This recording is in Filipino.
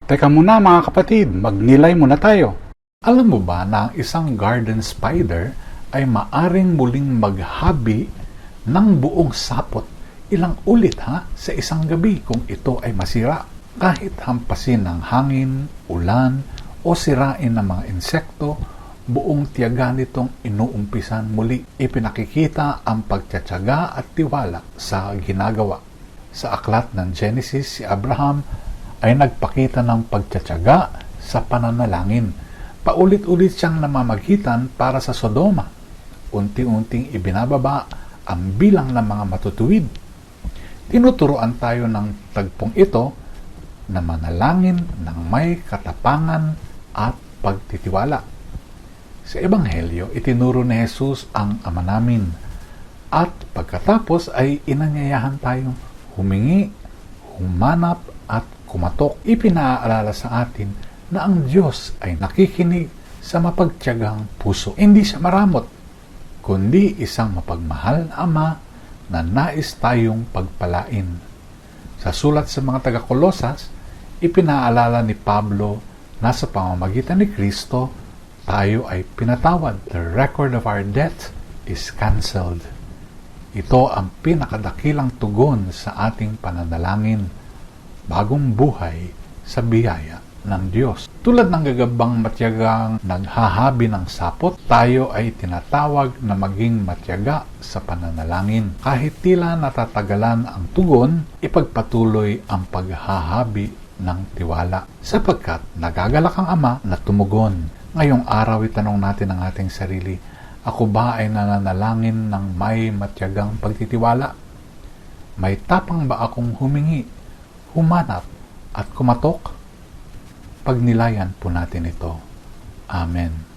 Teka muna mga kapatid, magnilay muna tayo. Alam mo ba na ang isang garden spider ay maaring muling maghabi ng buong sapot ilang ulit sa isang gabi kung ito ay masira? Kahit hampasin ng hangin, ulan o sirain ng mga insekto, buong tiyaga nitong inuumpisan muli. Ipinakikita ang pagtsatsaga at tiwala sa ginagawa. Sa aklat ng Genesis, si Abraham ay nagpakita ng pagtsatsaga sa pananalangin. Paulit-ulit siyang namamagitan para sa Sodoma. Unti-unting ibinababa ang bilang ng mga matutuwid. Tinuturoan tayo ng tagpong ito na manalangin ng may katapangan at pagtitiwala. Sa Ebanghelyo, itinuro ni Jesus ang Ama namin at pagkatapos ay inanyayahan tayong humingi, humanap at kumatok. Ipinaalala sa atin na ang Diyos ay nakikinig sa mapagtiyagang puso. Hindi siya maramot, kundi isang mapagmahal na Ama na nais tayong pagpalain. Sa sulat sa mga taga-Kolosas, ipinaalala ni Pablo na sa pamamagitan ni Kristo, tayo ay pinatawad. The record of our debt is canceled. Ito ang pinakadakilang tugon sa ating pananalangin. Bagong buhay sa biyaya ng Diyos. Tulad ng gagabang matyagang naghahabi ng sapot, tayo ay tinatawag na maging matyaga sa pananalangin. Kahit tila natatagalan ang tugon, ipagpatuloy ang paghahabi ng tiwala. Sapagkat nagagalak ang Ama na tumugon. Ngayong araw itanong natin ang ating sarili, ako ba ay nananalangin ng may matyagang pagtitiwala? May tapang ba akong humingi, humanap at kumatok? Pagnilayan po natin ito. Amen.